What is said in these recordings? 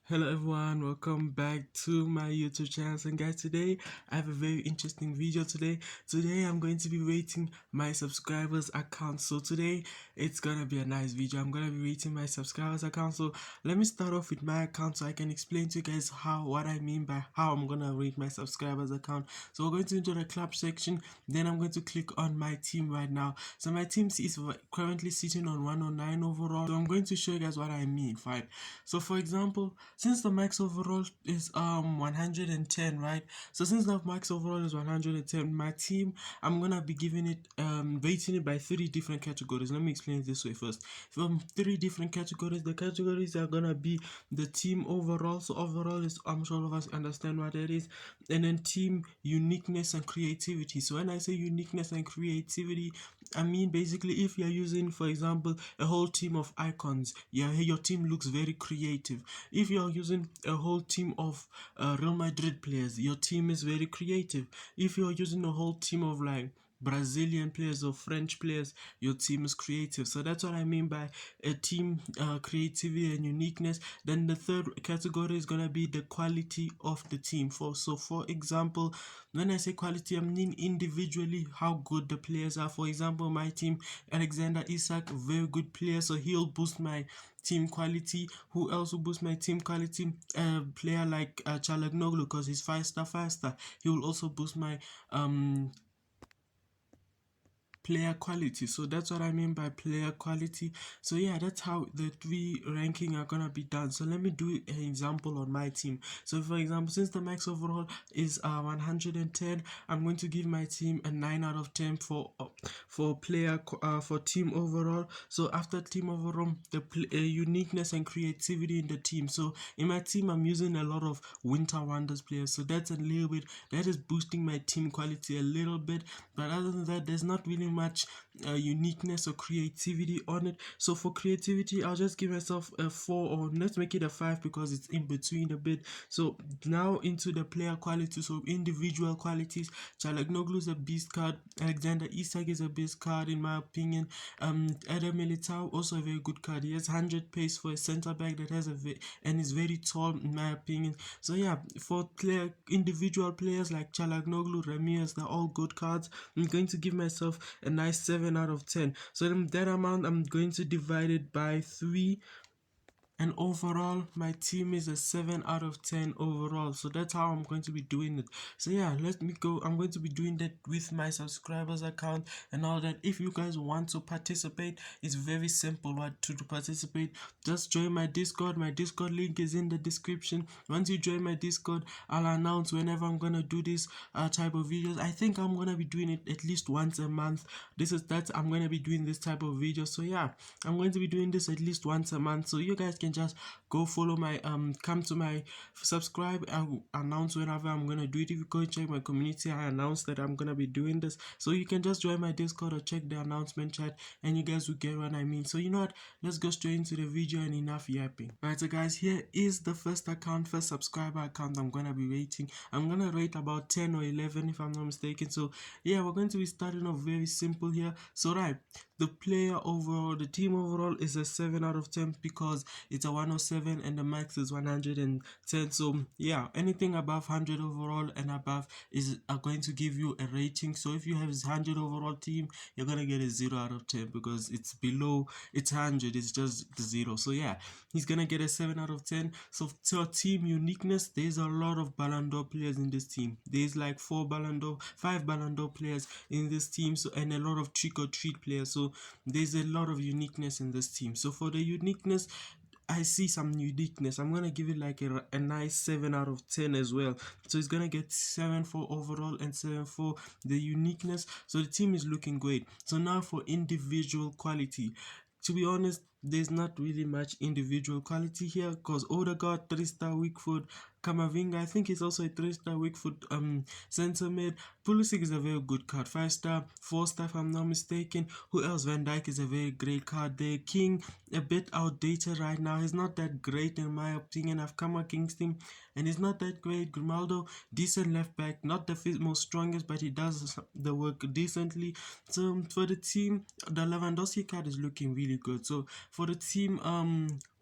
Hello everyone, welcome back to my YouTube channel. And guys, today I have a very interesting video today I'm going to be rating my subscribers account. So today it's gonna be a nice video. I'm gonna be rating my subscribers account. So let me start off with my account so I can explain to you guys what I mean by how I'm gonna rate my subscribers account. So we're going to enter the club section, then I'm going to click on my team right now. So my team is currently sitting on 109 overall. So I'm going to show you guys what I mean. Fine. So for example, since the max overall is 110, right? So since the max overall is 110, my team, I'm gonna be giving it rating it by 3 different categories. Let me explain it this way first. From 3 different categories, the categories are gonna be the team overall. So overall is, I'm sure all of us understand what that is, and then team uniqueness and creativity. So when I say uniqueness and creativity, I mean basically if you're using, for example, a whole team of icons, yeah, your team looks very creative. If you're using a whole team of Real Madrid players, your team is very creative. If you're using a whole team of like Brazilian players or French players, your team is creative. So that's what I mean by a team creativity and uniqueness. Then the third category is gonna be the quality of the team. For example, when I say quality, I mean individually how good the players are. For example, my team, Alexander Isak, very good player, so he'll boost my team quality. Who else will boost my team quality? A player like Çalhanoğlu, because he's 5 star. He will also boost my player quality. So that's what I mean by player quality. So yeah, that's how the 3 ranking are gonna be done. So let me do an example on my team. So for example, since the max overall is 110, I'm going to give my team a 9 out of 10 for team overall. So after team overall, the uniqueness and creativity in the team. So in my team, I'm using a lot of winter wonders players, so that's a little bit, that is boosting my team quality a little bit. But other than that, there's not really much uniqueness or creativity on it. So for creativity, I'll just give myself a 4, or let's make it a 5 because it's in between a bit. So now into the player quality. So individual qualities, Çalhanoğlu is a beast card, Alexander Isak is a beast card in my opinion. Eder Militao also a very good card. He has 100 pace for a center back that has and is very tall in my opinion. So yeah, for individual players like Çalhanoğlu, Ramirez, they're all good cards. I'm going to give myself a nice 7 out of 10. So then that amount, I'm going to divide it by 3, and overall my team is a 7 out of 10 overall. So that's how I'm going to be doing it. So yeah, let me go. I'm going to be doing that with my subscribers account and all that. If you guys want to participate, it's very simple. What to participate, just join my Discord. My Discord link is in the description. Once you join my Discord, I'll announce whenever I'm gonna do this type of videos. I think I'm gonna be doing it at least once a month. I'm gonna be doing this type of video. So yeah, I'm going to be doing this at least once a month. So you guys can just go follow my come to my subscribe. I'll announce whenever I'm gonna do it. If you go check my community, I announce that I'm gonna be doing this. So you can just join my Discord or check the announcement chat and you guys will get what I mean. So you know what, let's go straight into the video and enough yapping. Alright, so guys, here is the first subscriber account I'm gonna be rating. I'm gonna rate about 10 or 11 if I'm not mistaken. So yeah, we're going to be starting off very simple here. So right, the team overall is a 7 out of 10 because it's a 107 and the max is 110. So yeah, anything above 100 overall and above are going to give you a rating. So if you have 100 overall team, you're gonna get a 0 out of 10 because it's below, it's 100, it's just the 0. So yeah, he's gonna get a 7 out of 10. So team uniqueness, there's a lot of Ballon d'Or players in this team. There's like 5 Ballon d'Or players in this team, so, and a lot of trick or treat players. So there's a lot of uniqueness in this team. So for the uniqueness, I see some uniqueness. I'm gonna give it like a nice 7 out of 10 as well. So it's gonna get 7 for overall and 7 for the uniqueness. So the team is looking great. So now for individual quality, to be honest, there's not really much individual quality here because Odegaard 3-star weak foot, Kamavinga, I think it's also a 3-star weak foot center mid. Pulisic is a very good card, 5-star, 4-star if I'm not mistaken. Who else? Van Dijk is a very great card. The King, a bit outdated right now. He's not that great in my opinion. I've come against him and he's not that great. Grimaldo, decent left back, not the most strongest, but he does the work decently. So for the team, the Lewandowski card is looking really good. So for the team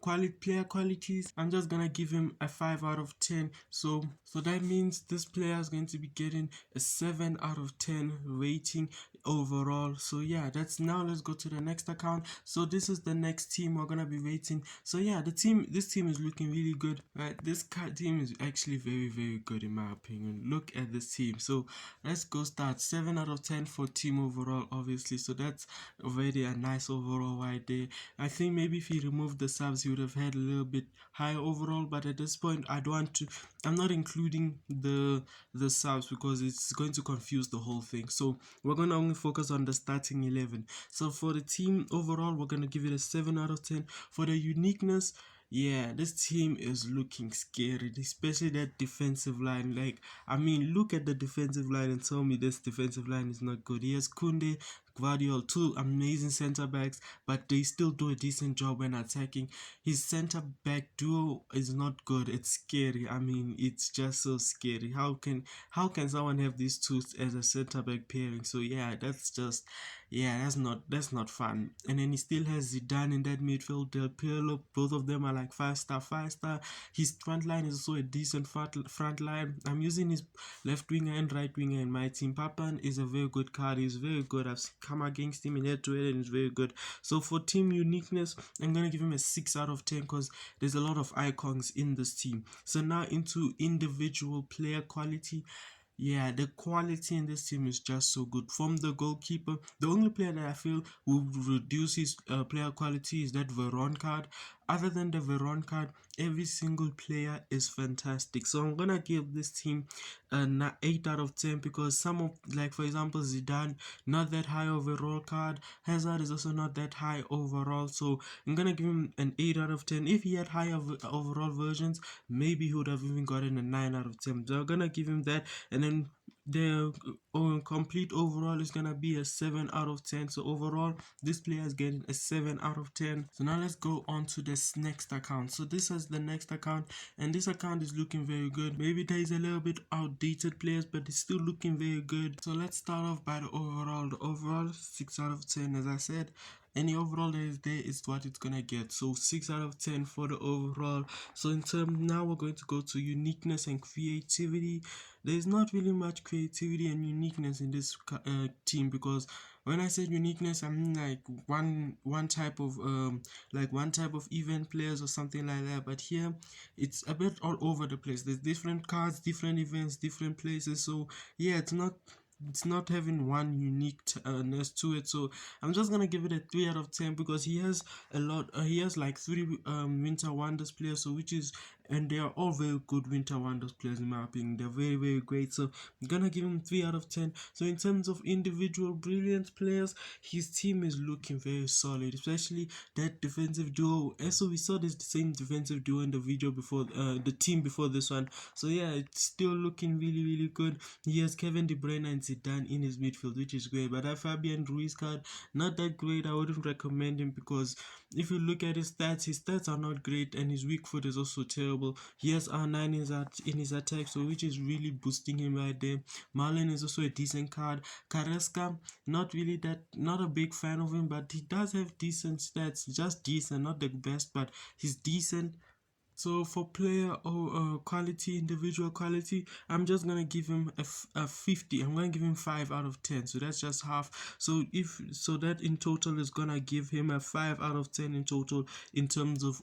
player qualities, I'm just gonna give him a 5 out of 10. So that means this player is going to be getting a 7 out of 10 rating overall. So yeah, that's now let's go to the next account. So this is the next team we're gonna be rating. So yeah, this team is looking really good, right? This team is actually very good in my opinion. Look at this team. So let's go start. 7 out of 10 for team overall, obviously. So that's already a nice overall right there. I think maybe if he removed the subs, he would have had a little bit higher overall. But at this point, I don't want to. I'm not including the subs because it's going to confuse the whole thing. So we're gonna only focus on the starting 11. So for the team overall, we're gonna give it a 7 out of 10. For the uniqueness, yeah, this team is looking scary, especially that defensive line. Like, I mean, look at the defensive line and tell me this defensive line is not good. He has Kunde, Guardiola, two amazing center backs, but they still do a decent job when attacking. His center back duo is not good. It's scary. I mean, it's just so scary. How can someone have these two as a center back pairing? So yeah, that's not fun. And then he still has Zidane in that midfield, Del Pirlo. Both of them are like 5 star. His front line is also a decent front line. I'm using his left winger and right winger in my team. Papan is a very good card. He's very good. I've come against him in head to head and he's very good. So for team uniqueness, I'm gonna give him a 6 out of 10 because there's a lot of icons in this team. So now into individual player quality. Yeah, the quality in this team is just so good. From the goalkeeper, the only player that I feel will reduce his player quality is that Veron card. Other than the Veron card, every single player is fantastic. So I'm gonna give this team an 8 out of 10 because some of, like for example, Zidane, not that high overall card. Hazard is also not that high overall. So I'm gonna give him an 8 out of 10. If he had higher overall versions, maybe he would have even gotten a 9 out of 10. So I'm gonna give him that, and then the complete overall is gonna be a 7 out of 10. So overall this player is getting a 7 out of 10. So now let's go on to this next account. So this is the next account, and this account is looking very good. Maybe there is a little bit outdated players, but it's still looking very good. So let's start off by the overall 6 out of 10. As I said, any overall that is there is what it's gonna get. So 6 out of 10 for the overall. So in term, now we're going to go to uniqueness and creativity. There's not really much creativity and uniqueness in this team, because when I said uniqueness, I mean like one type of event players or something like that. But here it's a bit all over the place. There's different cards, different events, different places. So yeah, it's not having one uniqueness to it. So I'm just gonna give it a 3 out of 10 because he has a lot. He has like 3 Winter Wonders players, so which is, and they are all very good Winter Wonders players in my opinion. They're very great. So I'm gonna give him 3 out of 10. So in terms of individual brilliant players, his team is looking very solid, especially that defensive duo. And so we saw this same defensive duo in the video before, the team before this one. So yeah, it's still looking really good. He has Kevin De Bruyne and Zidane in his midfield, which is great. But that Fabian Ruiz card, not that great. I wouldn't recommend him because if you look at his stats are not great, and his weak foot is also terrible. He has R9 in his attack, so which is really boosting him right there. Marlon is also a decent card. Carrasca, not a big fan of him, but he does have decent stats, just decent, not the best, but he's decent. So for player or quality, individual quality, I'm just gonna give him a 50. I'm gonna give him 5 out of 10. So that's just half. So that in total is gonna give him a 5 out of 10 in total. In terms of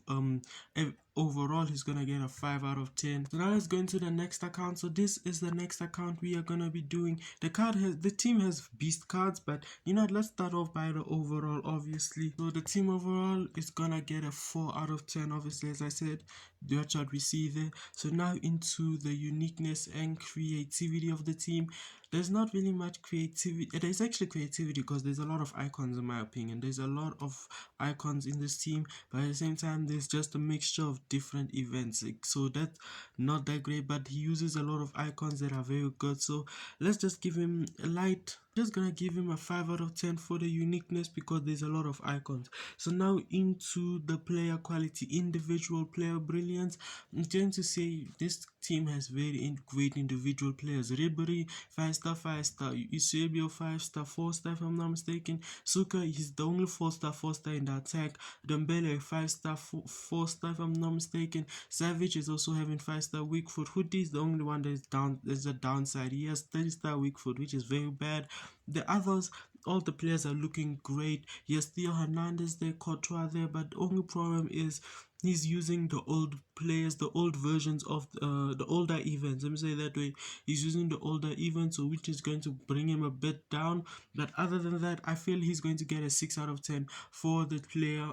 overall, he's gonna get a 5 out of 10. So now let's go into the next account. So this is the next account we are gonna be doing. The team has beast cards, but let's start off by the overall, obviously. So the team overall is gonna get a 4 out of 10, obviously, as I said. That's what we see there. So now into the uniqueness and creativity of the team. There's not really much creativity. There's actually creativity because there's a lot of icons in my opinion. There's a lot of icons in this team, but at the same time there's just a mixture of different events. So that's not that great, but he uses a lot of icons that are very good. So let's just give him a light just gonna give him a 5 out of 10 for the uniqueness because there's a lot of icons. So now into the player quality, individual player brilliance. I'm going to say this team has very great individual players. Ribery 5 star, 5 star. Eusebio 5 star, 4 star if I'm not mistaken. Suka is the only 4 star, 4 star in the attack. Dembele 5 star, 4 star if I'm not mistaken. Savage is also having 5 star. Weak foot. Hoodie is the only one that is down. There's a downside. He has 30 star weak foot, which is very bad. The others, all the players are looking great. Yes, Theo Hernandez there, Courtois there, but the only problem is he's using the old players, the old versions of the older events. Let me say that way. He's using the older events, so which is going to bring him a bit down. But other than that, I feel he's going to get a 6 out of 10 for the player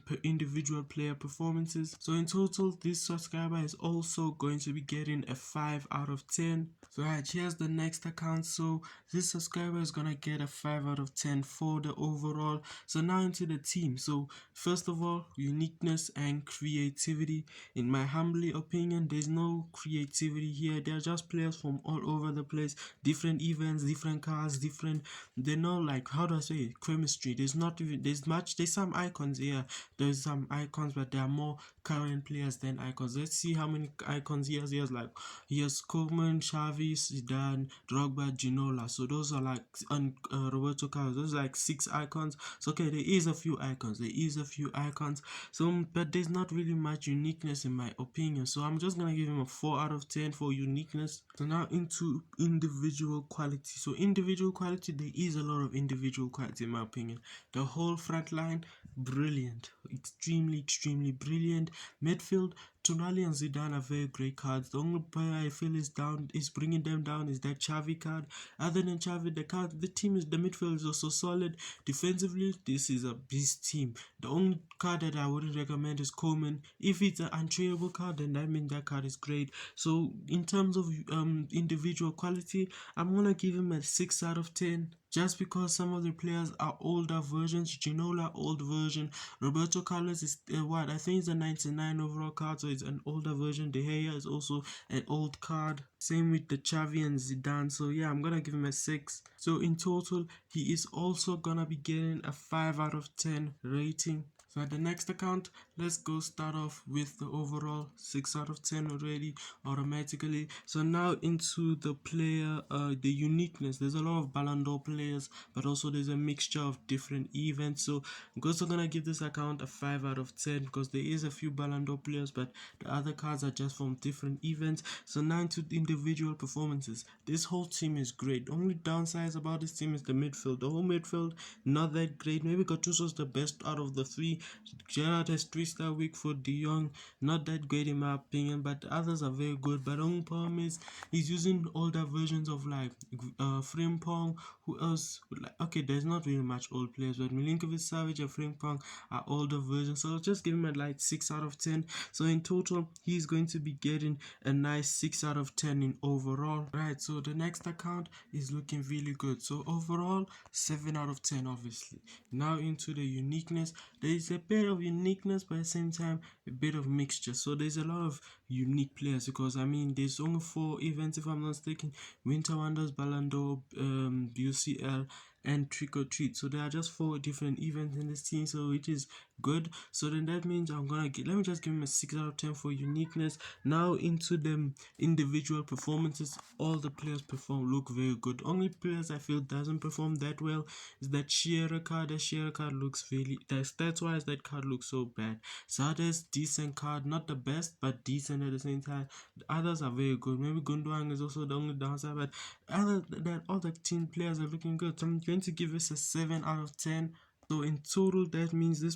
per individual player performances. So in total, this subscriber is also going to be getting a 5 out of 10. So right, here's the next account. So this subscriber is gonna get a 5 out of 10 for the overall. So now into the team. So first of all, uniqueness and creativity. In my humbly opinion, there's no creativity here. They're just players from all over the place, different events, different cars, different. They're not like, how do I say it? Chemistry. There's not even there's some icons here. There's some icons, but there are more current players than icons. Let's see how many icons he has. He has like Koeman, Xavi, Zidane, Drogba, Ginola. So those are like Roberto Carlos. Those are like 6 icons. So okay, there is a few icons. So but there's not really much uniqueness in my opinion. So I'm just gonna give him a 4 out of 10 for uniqueness. So now into individual quality. So individual quality, there is a lot of individual quality in my opinion. The whole front line, brilliant, extremely brilliant. Midfield, Tonali and Zidane are very great cards. The only player I feel is bringing them down is that Xavi card. Other than Xavi, the midfield is also solid. Defensively, this is a beast team. The only card that I wouldn't recommend is Koeman. If it's an untradeable card, then that means that card is great. So in terms of individual quality, I'm gonna give him a 6 out of 10. Just because some of the players are older versions. Ginola, old version. Roberto Carlos is what? I think it's a 99 overall card, so it's an older version. De Gea is also an old card. Same with the Xavi and Zidane. So yeah, I'm gonna give him a 6. So in total, he is also gonna be getting a 5 out of 10 rating. So at the next account, let's go start off with the overall 6 out of 10 already automatically. So now into the player, the uniqueness. There's a lot of Ballon d'Or players, but also there's a mixture of different events. So I'm also gonna give this account a 5 out of 10 because there is a few Ballon d'Or players, but the other cards are just from different events. So now into individual performances. This whole team is great. The only downsides about this team is the midfield. The whole midfield not that great. Maybe Gattuso's the best out of the 3. Gerrard has 3-star weak for De Jong, not that great in my opinion, but the others are very good. But the only problem is he's using older versions of like Frimpong. Who else? Okay, there's not really much old players, but Milinkovic, Savic, and Frimpong are older versions. So I'll just give him a like 6 out of 10. So in total, he's going to be getting a nice 6 out of 10 in overall. Right, so the next account is looking really good. So overall, 7 out of 10 obviously. Now into the uniqueness. There is a bit of uniqueness, but at the same time a bit of mixture. So there's a lot of unique players because I mean there's only 4 events if I'm not mistaken: Winter Wonders, Ballon d'Or, UCL, and Trick or Treat. So there are just 4 different events in this team, so which is good. So then that means I'm gonna let me just give him a 6 out of 10 for uniqueness. Now into them individual performances, all the players look very good. Only players I feel doesn't perform that well is that Shearer card. The Shearer card looks really that's why that card looks so bad. Sardes, decent card, not the best but decent at the same time. The others are very good. Maybe Gundogan is also the only downside, but other than that, all the team players are looking good. So I'm going to give this a 7 out of 10. So in total, that means this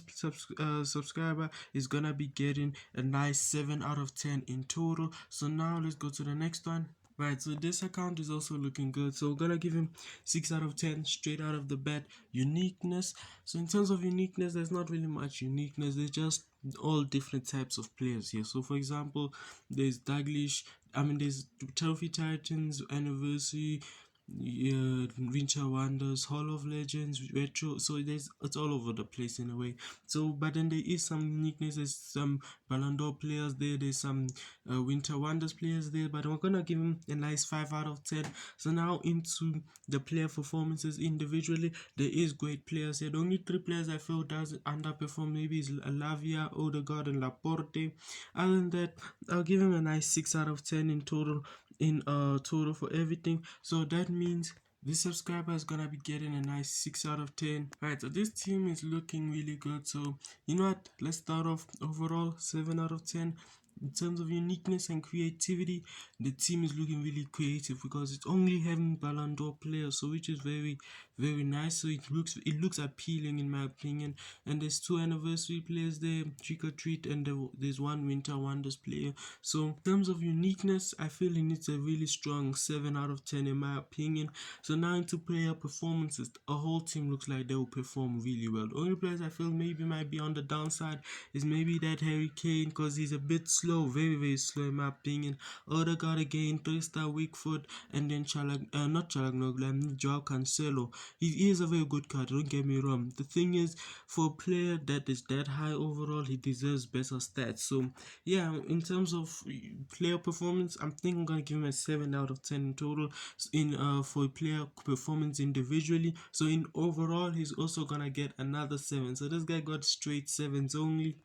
subscriber is gonna be getting a nice 7 out of 10 in total. So now let's go to the next one. Right, so this account is also looking good. So we're gonna give him 6 out of 10 straight out of the bat. Uniqueness. So in terms of uniqueness, there's not really much uniqueness. There's just all different types of players here. So for example, there's Daglish. There's Trophy Titans, Anniversary, Winter Wonders, Hall of Legends, Retro. So it's all over the place in a way. So but then there is some uniqueness. There's some Ballon d'Or players there. There's some Winter Wonders players there. But we're gonna give him a nice 5 out of 10. So now into the player performances individually. There is great players here. The only three players I feel does underperform maybe is Lavia, Odegaard, and Laporte. Other than that, I'll give him a nice 6 out of 10 in total. Total for everything. So that means this subscriber is gonna be getting a nice 6 out of 10. Right, so this team is looking really good. So you know what? Let's start off overall 7 out of 10. In terms of uniqueness and creativity, the team is looking really creative because it's only having Ballon d'Or players, so which is very nice. So it looks appealing in my opinion. And there's two anniversary players there, Trick or Treat, and there's one Winter Wonders player. So in terms of uniqueness, I feel it needs a really strong 7 out of 10 in my opinion. So now into player performances, a whole team looks like they will perform really well. The only players I feel maybe might be on the downside is maybe that Harry Kane because he's a bit slow, very slow in my opinion. Odegaard again, 3-star weak foot, and then not Chalanoglu, Joao Cancelo. He is a very good card, don't get me wrong. The thing is, for a player that is that high overall, he deserves better stats. So yeah, in terms of player performance, I'm thinking I'm gonna give him a 7 out of 10 in total in for player performance individually. So in overall, he's also gonna get another 7. So this guy got straight 7s only.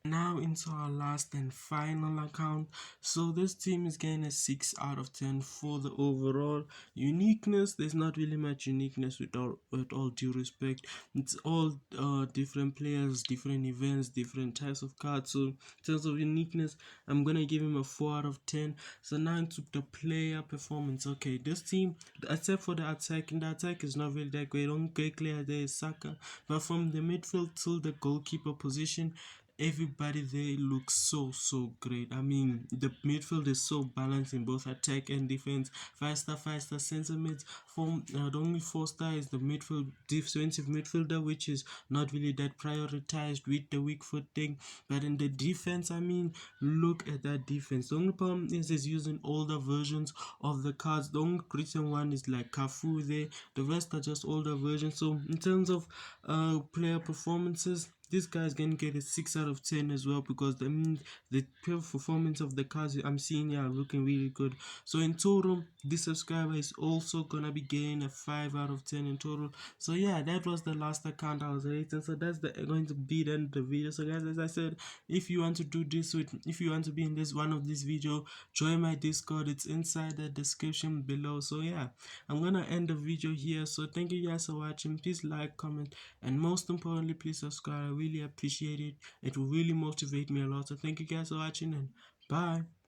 Now into our last and final account. So this team is getting a 6 out of 10 for the overall uniqueness. There's not really much uniqueness with all due respect. It's all different players, different events, different types of cards. So in terms of uniqueness, I'm gonna give him a 4 out of 10. So now into the player performance. Okay, this team, except for the attack, and the attack is not really that great. Only great player there is Saka, but from the midfield till the goalkeeper position, everybody there looks so great. I mean, the midfield is so balanced in both attack and defense. 5-star center mids. The only 4-star is the midfield defensive midfielder, which is not really that prioritized with the weak foot thing. But in the defense, I mean, look at that defense. The only problem is using older versions of the cards. The only recent one is like Cafu there. The rest are just older versions. So in terms of player performances, this guy's gonna get a 6 out of 10 as well because I mean the performance of the cards I'm seeing here are looking really good. So in total, this subscriber is also gonna be getting a 5 out of 10 in total. So yeah, that was the last account I was rating. So that's going to be the end of the video. So guys, as I said, if you want to do this if you want to be in this one of this video, join my Discord. It's inside the description below. So yeah, I'm gonna end the video here. So thank you guys for watching. Please like, comment, and most importantly, please subscribe. I really appreciate it. It will really motivate me a lot. So thank you guys for watching, and bye.